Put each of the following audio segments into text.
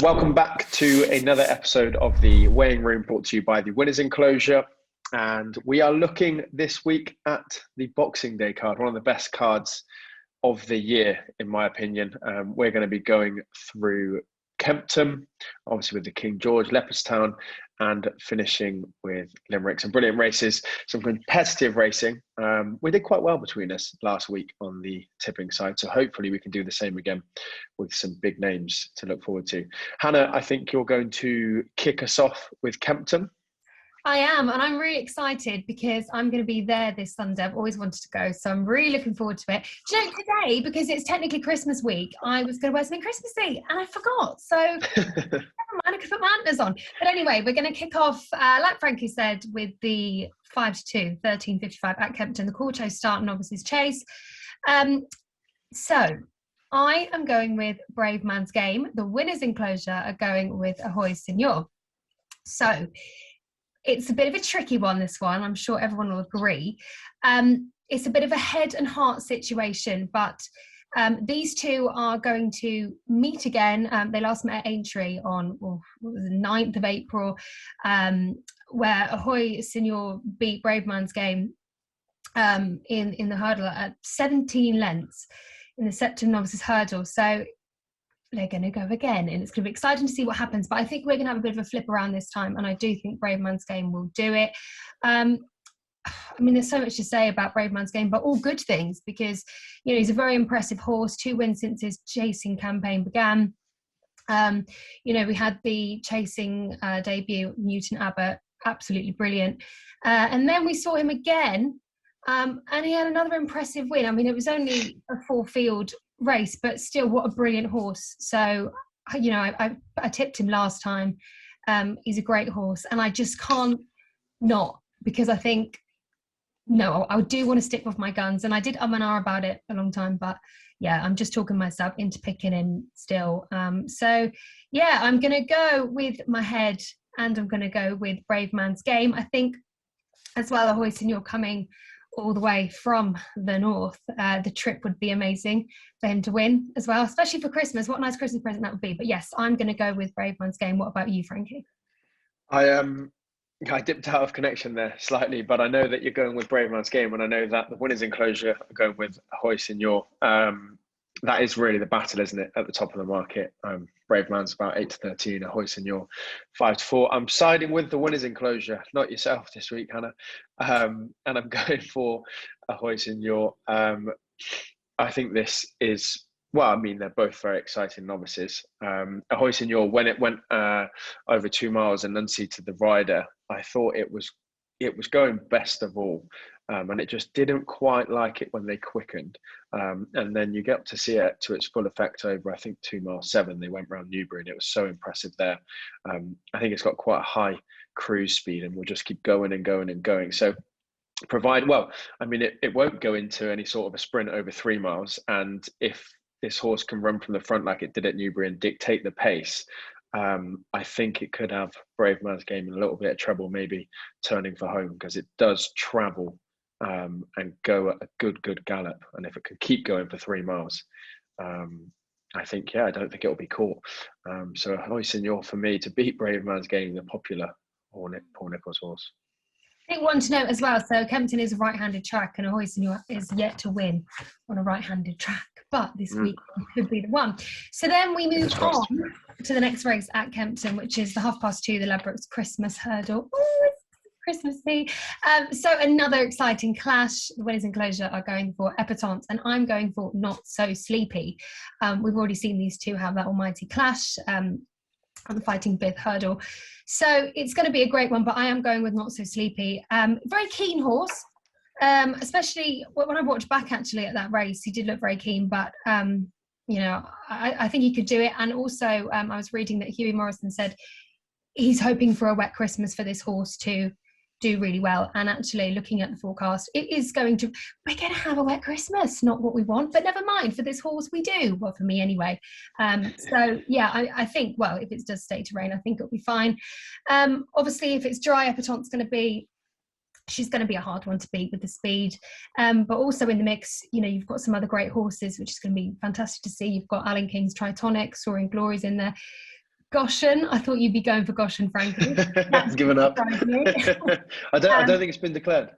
Welcome back to another episode of the Weighing Room, brought to you by the Winners Enclosure. And we are looking this week at the Boxing Day card, one of the best cards of the year, in my opinion. We're going to be going through Kempton, obviously with the King George, Leopardstown, and finishing with Limerick. Some brilliant races, some competitive racing. We did quite well between us last week on the tipping side, so hopefully we can do the same again with some big names to look forward to. Hannah, I think you're going to kick us off with Kempton. I am, and I'm really excited because I'm going to be there this Sunday. I've always wanted to go, so I'm really looking forward to it. Do you know, today, because it's technically Christmas week, I was going to wear something Christmassy, and I forgot. So never mind, I could put my antlers on. But anyway, we're going to kick off, like Frankie said, with the 5-2, 13.55 at Kempton. The Quarto start and obviously chase. So I am going with Brave Man's Game. The Winners Enclosure are going with Ahoy Senor. So it's a bit of a tricky one, this one. I'm sure everyone will agree. It's a bit of a head and heart situation, but these two are going to meet again. They last met at Aintree on the 9th of April, where Ahoy Senor beat Brave Man's Game in the hurdle at 17 lengths in the Septum Novices hurdle. So they're going to go again, and it's going to be exciting to see what happens. But I think we're going to have a bit of a flip around this time, and I do think Brave Man's Game will do it. I mean, there's so much to say about Brave Man's Game, but all good things, because he's a very impressive horse. 2 wins since his chasing campaign began. We had the chasing debut, Newton Abbott, absolutely brilliant, and then we saw him again, and he had another impressive win. I mean, it was only a 4-field race, but still, what a brilliant horse. So I tipped him last time. He's a great horse, and I just can't not, because I think I do want to stick with my guns, and I did and ah about it a long time, but yeah, I'm just talking myself into picking him still. So yeah, I'm gonna go with my head, and I'm gonna go with Brave Man's Game. I think as well, Ahoy Senor coming all the way from the north, the trip would be amazing for him to win as well, especially for Christmas. What a nice Christmas present that would be. But yes, I'm going to go with Brave Man's Game. What about you, Frankie? I dipped out of connection there slightly, but I know that you're going with Brave Man's Game, and I know that the Winners Enclosure are going with Ahoy Senor. That is really the battle, isn't it, at the top of the market? Brave Man's about 8-13, Ahoy Senor 5-4. I'm siding with the Winners Enclosure, not yourself this week, Hannah. And I'm going for Ahoy Senor. I think this is, well, I mean, they're both very exciting novices. Ahoy Senor, when it went over 2 miles and unseated the rider, I thought it was going best of all. And it just didn't quite like it when they quickened. And then you get to see it to its full effect over, I think, 2 miles 7. They went round Newbury, and it was so impressive there. I think it's got quite a high cruise speed, and will just keep going and going and going. So it won't go into any sort of a sprint over 3 miles. And if this horse can run from the front like it did at Newbury and dictate the pace, I think it could have Brave Man's Game in a little bit of trouble, maybe turning for home, because it does travel and go at a good gallop. And if it can keep going for 3 miles, I think, I don't think it'll be caught. So Ahoy Senor for me to beat Brave Man's Game, the popular Paul Nicholls horse. I think one to note as well, so Kempton is a right-handed track, and Ahoy Senor is yet to win on a right-handed track, but this week could be the one. So then we move on to the next race at Kempton, which is the 2:30, the Ladbrokes Christmas Hurdle. Oh, it's Christmassy. So another exciting clash. The Winners Enclosure are going for Epatante, and I'm going for Not So Sleepy. We've already seen these two have that almighty clash on the Fighting Fifth hurdle. So it's going to be a great one, but I am going with Not So Sleepy. Very keen horse, especially when I watched back actually at that race. He did look very keen, but I think he could do it. And also I was reading that Hughie Morrison said he's hoping for a wet Christmas for this horse to do really well. And actually looking at the forecast, we're going to have a wet Christmas. Not what we want, but never mind, for this horse we do. Well, for me anyway. So yeah, I think, well, if it does stay to rain, I think it'll be fine. Obviously if it's dry, Epatante's she's going to be a hard one to beat with the speed, but also in the mix, you've got some other great horses, which is going to be fantastic to see. You've got Alan King's Tritonic, Soaring Glories in there. Goshen. I thought you'd be going for Goshen, Frankie. I've given up. I don't think it's been declared.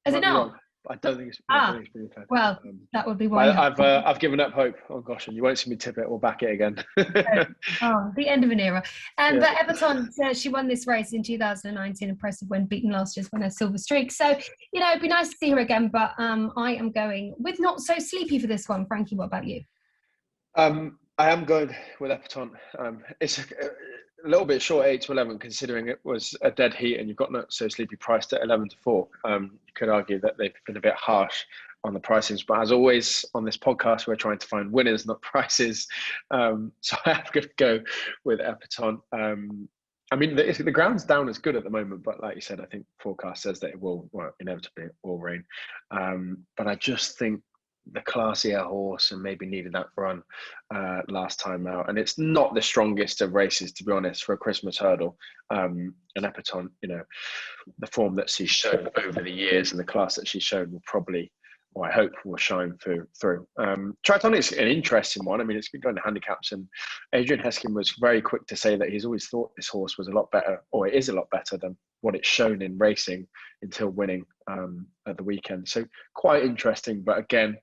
Is it not? I don't think it's been declared. Well, that would be why. I've given up hope on Goshen. You won't see me tip it or back it again. The end of an era. But Everton, she won this race in 2019, impressive win, beating last year's winner Silver Streak. So, it'd be nice to see her again, but I am going with Not So Sleepy for this one. Frankie, what about you? I am going with Epperton. It's a little bit short 8-11, considering it was a dead heat and you've got Not So Sleepy priced at 11-4. You could argue that they've been a bit harsh on the pricings, but as always on this podcast, we're trying to find winners, not prices. So I have to go with Epperton. The ground's down as good at the moment, but like you said, I think forecast says that it will, inevitably it will rain. But I just think the classier horse and maybe needed that run last time out, and it's not the strongest of races, to be honest, for a Christmas hurdle. And Epperton, the form that she's shown over the years and the class that she's shown will probably, or I hope, will shine through. Triton is an interesting one. It's been going to handicaps, and Adrian Heskin was very quick to say that he's always thought this horse was a lot better, or it is a lot better than what it's shown in racing until winning at the weekend. So quite interesting, but again,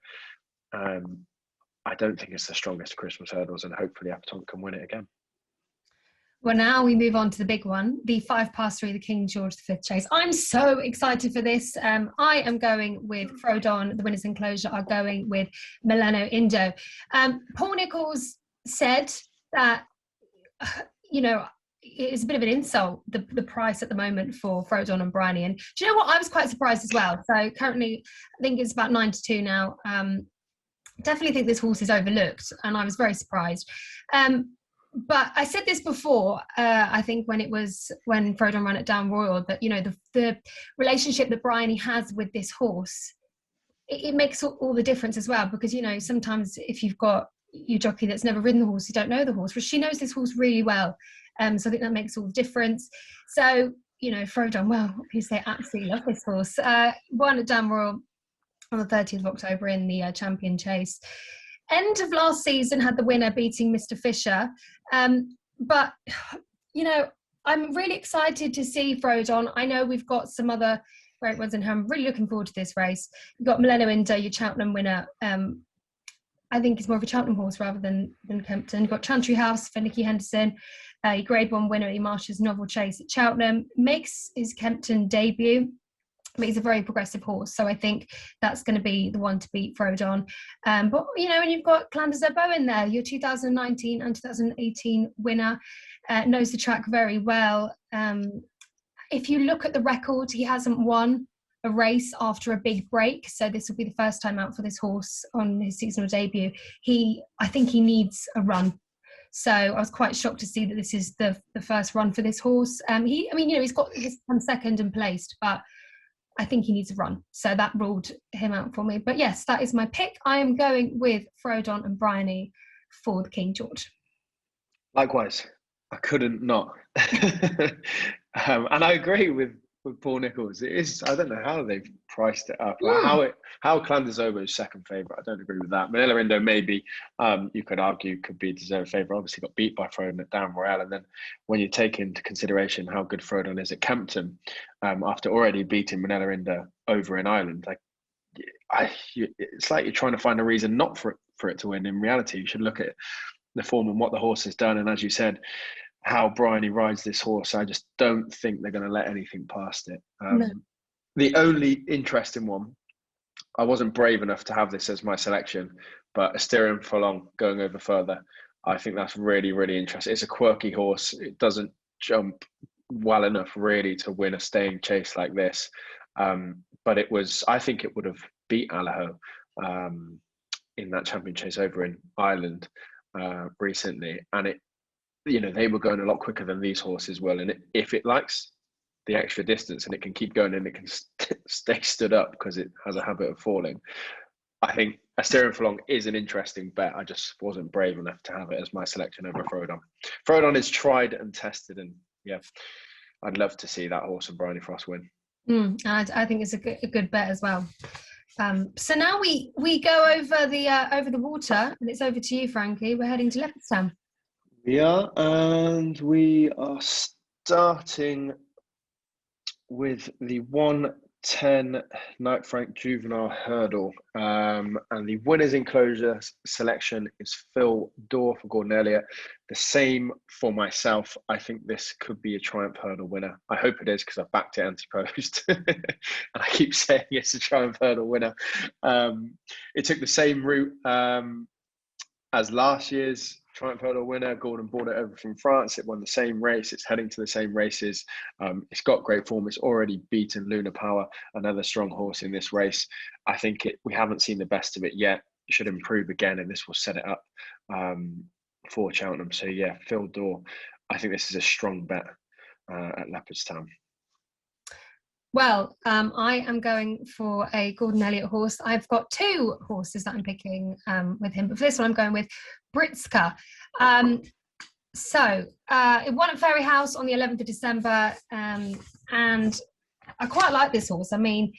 I don't think it's the strongest Christmas hurdles, and hopefully Epperton can win it again. Well, now we move on to the big one, the 5-3, the King George V Chase. I'm so excited for this. I am going with Frodon. The winners' enclosure are going with Milano Indo. Paul Nicholls said that, it's a bit of an insult, the price at the moment for Frodon and Bryony. And do you know what? I was quite surprised as well. So currently, I think it's about 9-2 now. Definitely think this horse is overlooked, and I was very surprised. But I said this before, I think when Frodon ran at Down Royal, that, the relationship that Bryony has with this horse, it makes all the difference as well. Because, sometimes if you've got your jockey that's never ridden the horse, you don't know the horse, but she knows this horse really well. So I think that makes all the difference. So, Frodon, well, they absolutely love this horse. Won at Down Royal on the 30th of October in the Champion Chase. End of last season had the winner beating Mr. Fisher. But, I'm really excited to see Frodon. I know we've got some other great ones in her. I'm really looking forward to this race. You've got Milano Indo, your Cheltenham winner. I think he's more of a Cheltenham horse rather than Kempton. You've got Chantry House for Nicky Henderson, your Grade 1 winner at Marshalls Novel Chase at Cheltenham. Makes his Kempton debut. But he's a very progressive horse, so I think that's going to be the one to beat Frodon. But, and you've got Clanders Obo in there, your 2019 and 2018 winner, knows the track very well. If you look at the record, he hasn't won a race after a big break, so this will be the first time out for this horse on his seasonal debut. I think he needs a run. So I was quite shocked to see that this is the first run for this horse. He's got his second and placed, but I think he needs a run. So that ruled him out for me. But yes, that is my pick. I am going with Frodon and Bryony for the King George. Likewise, I couldn't not. And I agree with Paul Nicholls. It is, I don't know how they've priced it up. How Clanders Obo is second favourite. I don't agree with that. Manila Indo maybe, you could argue, could be deserved favourite. Obviously got beat by Frodon at Down Royal. And then when you take into consideration how good Frodon is at Kempton, after already beating Manila Indo over in Ireland, it's like you're trying to find a reason not for it to win. In reality, you should look at the form and what the horse has done. And as you said, how Bryony rides this horse, I just don't think they're going to let anything past it. No. The only interesting one, I wasn't brave enough to have this as my selection, but Asterion Furlong going over further, I think that's really, really interesting. It's a quirky horse. It doesn't jump well enough really to win a staying chase like this. But I think it would have beat Allaho in that champion chase over in Ireland recently. And they were going a lot quicker than these horses will. And if it likes the extra distance and it can keep going and it can stay stood up because it has a habit of falling, I think Asterion Furlong is an interesting bet. I just wasn't brave enough to have it as my selection over Frodon. Frodon is tried and tested, and I'd love to see that horse and Bryony Frost win. I think it's a good bet as well. So now we go over the water, and it's over to you, Frankie. We're heading to Leopardstown. We are, and we are starting with the 110 Knight Frank Juvenile Hurdle. And the winners enclosure selection is Phil Dorr for Gordon Elliott. The same for myself. I think this could be a Triumph Hurdle winner. I hope it is because I've backed it anti-post. And I keep saying it's a Triumph Hurdle winner. It took the same route as last year's Triumph Hurdle winner. Gordon brought it over from France. It won the same race. It's heading to the same races. It's got great form. It's already beaten Luna Power, another strong horse in this race. I think we haven't seen the best of it yet. It should improve again, and this will set it up for Cheltenham. So yeah, Phil Dorr. I think this is a strong bet at Leopardstown. Well, I am going for a Gordon Elliott horse. I've got two horses that I'm picking with him, but for this one I'm going with Britska. It won at Fairy House on the 11th of December, and I quite like this horse. I mean,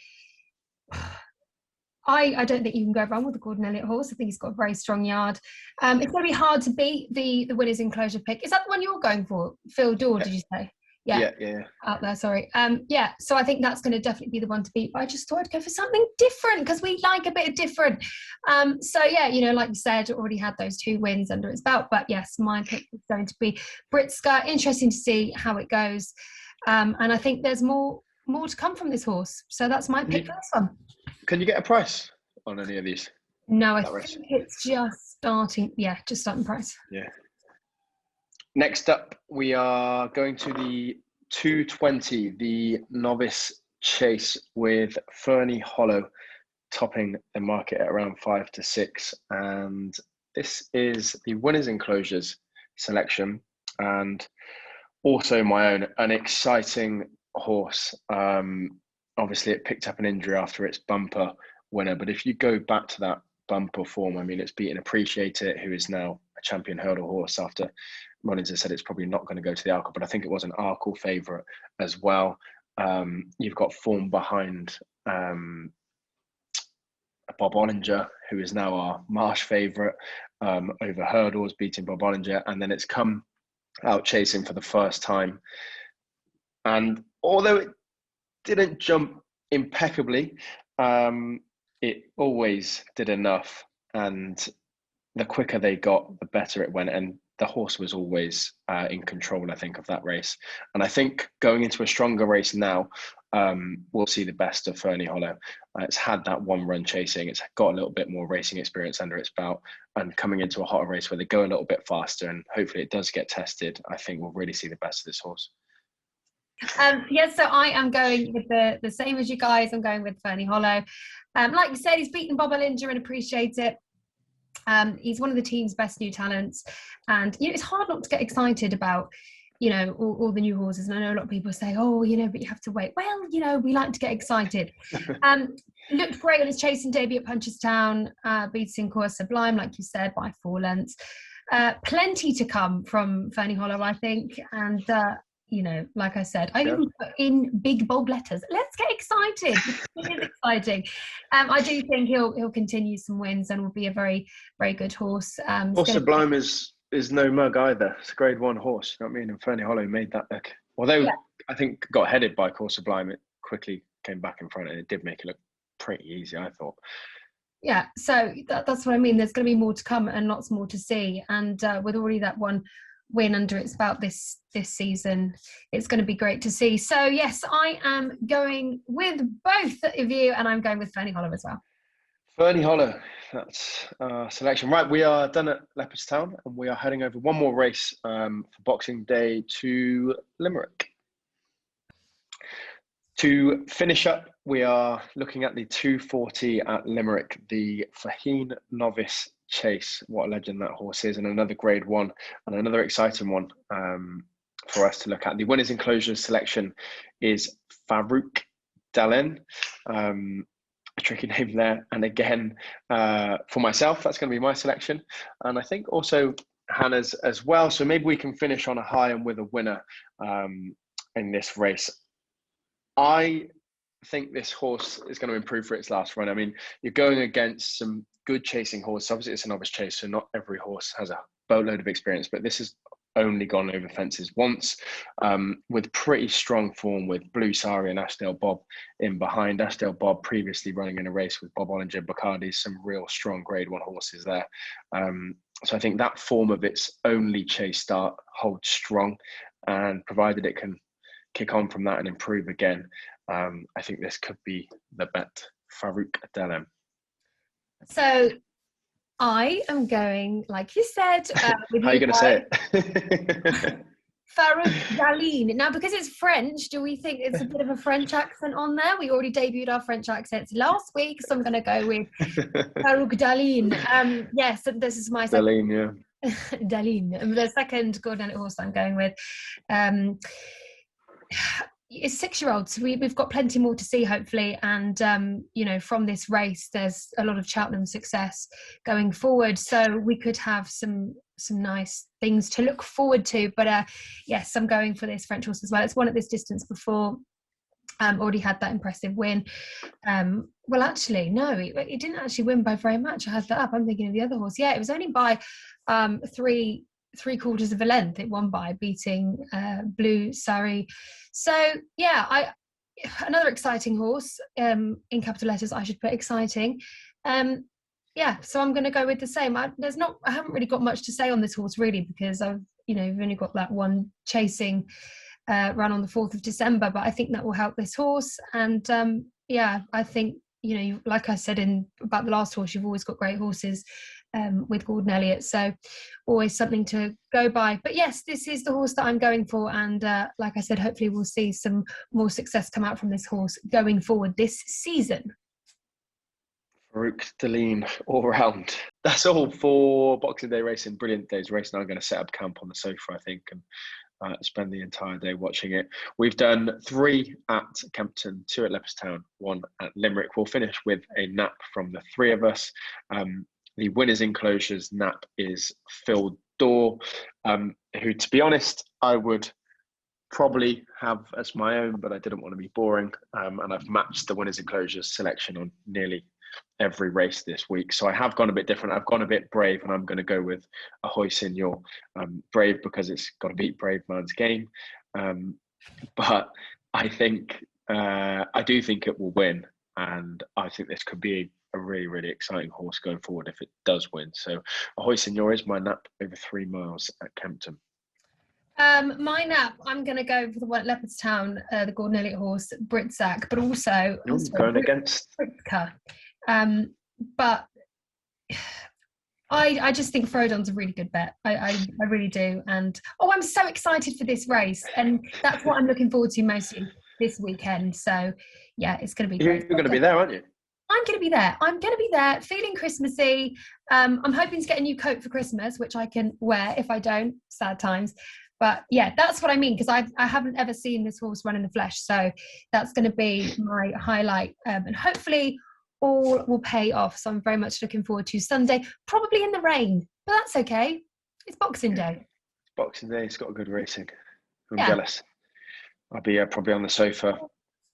I don't think you can go wrong with the Gordon Elliott horse. I think he's got a very strong yard. It's going to be hard to beat the winners enclosure pick. Is that the one you're going for? Phil Dorr, did you say? Yeah. Out there, sorry. So I think that's going to definitely be the one to beat. But I just thought I'd go for something different because we like a bit of different. Like you said, already had those 2 wins under its belt. But yes, my pick is going to be Britska. Interesting to see how it goes. And I think there's more to come from this horse. So that's my pick for this one. Can you get a price on any of these? No, I think it's just starting. Yeah, just starting price. Yeah. Next up, we are going to the 220, the novice chase with Fernie Hollow topping the market at around 5 to 6. And this is the winners enclosures selection and also my own, an exciting horse. Obviously, it picked up an injury after its bumper winner. But if you go back to that bumper form, I mean, it's beaten Appreciate It, who is now a champion hurdle horse after Mullins has said it's probably not going to go to the Arkle, but I think it was an Arkle favourite as well. You've got form behind Bob Ollinger, who is now our Marsh favourite over hurdles, beating Bob Ollinger, and then it's come out chasing for the first time. And although it didn't jump impeccably, it always did enough, and the quicker they got, the better it went, and the horse was always in control, I think, of that race. And I think going into a stronger race now, we'll see the best of Fernie Hollow. It's had that 1 run chasing. It's got a little bit more racing experience under its belt, and coming into a hotter race where they go a little bit faster, and hopefully it does get tested, I think we'll really see the best of this horse. So I am going with the same as you guys. I'm going with Fernie Hollow. Like you said, he's beaten Bob Ollinger and Appreciate It. He's one of the team's best new talents, and it's hard not to get excited about all the new horses. And I know a lot of people say, but you have to wait. Well, we like to get excited. Looked great on his chasing debut at Punchestown, beating Course Sublime, like you said, by 4 lengths. Plenty to come from Fernie Hollow, I think, and like I said, I even put in big bold letters, let's get excited. It is exciting. I do think he'll continue some wins and will be a very, very good horse. Sublime is no mug either. It's a grade 1 horse. You know what I mean? And Fernie Hollow made that look. Although I think got headed by Course Sublime, it quickly came back in front, and it did make it look pretty easy, I thought. Yeah, so that's what I mean. There's going to be more to come and lots more to see. And with already that 1 win under its belt this season, it's going to be great to see. So yes, I am going with both of you, and I'm going with Fernie Hollow as well. Fernie Hollow, that's our selection. Right, we are done at Leopardstown, and we are heading over 1 more race for Boxing Day to Limerick. To finish up, we are looking at the 240 at Limerick, the Faheen Novice Chase. What a legend that horse is, and another grade 1 and another exciting one for us to look at. The winners enclosure selection is Farouk Dalen, a tricky name there, and again for myself, that's going to be my selection, and I think also Hannah's as well. So maybe we can finish on a high and with a winner in this race. I think this horse is going to improve for its last run. I mean, you're going against some good chasing horses. Obviously, it's a novice chase, so not every horse has a boatload of experience, but this is only gone over fences once, with pretty strong form with Blue Sari and Ashdale Bob in behind. Ashdale Bob previously running in a race with Bob Ollinger, Bacardi, some real strong Grade 1 horses there. So I think that form of its only chase start holds strong, and provided it can kick on from that and improve again, I think this could be the bet. Farouk Delem. So I am going, like you said, with How are you going to say it? Farouk Daline. Now, because it's French, do we think it's a bit of a French accent on there? We already debuted our French accents last week, so I'm going to go with Farouk Daline. Yes, this is my second. Daline, yeah. Daline. The second Gordon horse I'm going with. It's 6-year-olds. We've got plenty more to see, hopefully, and from this race, there's a lot of Cheltenham success going forward, so we could have some nice things to look forward to. But yes, I'm going for this French horse as well. It's won at this distance before. Already had that impressive win. Well, actually, no, it didn't actually win by very much. I had that up. I'm thinking of the other horse. Yeah, it was only by 3/4 of a length. It won by, beating Blue Sari. So yeah, another exciting horse. In capital letters, I should put exciting. Yeah, so I'm going to go with the same. I haven't really got much to say on this horse really, because we've only got that one chasing run on the 4th of December, but I think that will help this horse. And I think like I said about the last horse, you've always got great horses with Gordon Elliott, so always something to go by. But yes, this is the horse that I'm going for, and like I said, hopefully we'll see some more success come out from this horse going forward this season. Farouk Daline all round. That's all for Boxing Day racing. Brilliant day's racing. I'm going to set up camp on the sofa, I think, and spend the entire day watching it. We've done 3 at Kempton, 2 at Leopardstown, 1 at Limerick. We'll finish with a nap from the 3 of us. The winners' enclosures nap is Phil Dorr, who, to be honest, I would probably have as my own, but I didn't want to be boring. And I've matched the winners' enclosures selection on nearly every race this week. So I have gone a bit different. I've gone a bit brave, and I'm going to go with Ahoy Signor. Brave because it's got to beat Brave Man's Game. But I think, I do think it will win. And I think this could be a really, really exciting horse going forward if it does win. So Ahoy Signor is my nap over 3 miles at Kempton. My nap, I'm going to go for the one at Leopardstown, the Gordon Elliott horse, Britsack, but also going against Britka. But I just think Frodon's a really good bet. I really do. And I'm so excited for this race, and that's what I'm looking forward to mostly this weekend. So yeah, it's going to be great. You're going to be there, aren't you? I'm going to be there. I'm going to be there, feeling Christmassy. I'm hoping to get a new coat for Christmas, which I can wear. If I don't, sad times. But yeah, that's what I mean, because I haven't ever seen this horse run in the flesh. So that's going to be my highlight. And hopefully all will pay off. So I'm very much looking forward to Sunday, probably in the rain, but that's okay. It's Boxing Day. It's Boxing Day. It's got good racing. I'm jealous. I'll be probably on the sofa,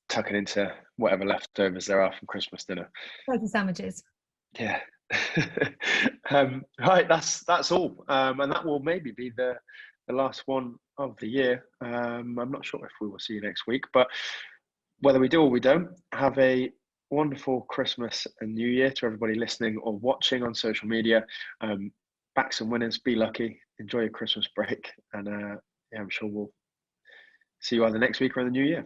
tucking into whatever leftovers there are from Christmas dinner. Turkey sandwiches. Yeah. Right, that's all. And that will maybe be the last one of the year. I'm not sure if we will see you next week, but whether we do or we don't, have a wonderful Christmas and New Year to everybody listening or watching on social media. Back some winners, be lucky, enjoy your Christmas break, and I'm sure we'll see you either next week or in the new year.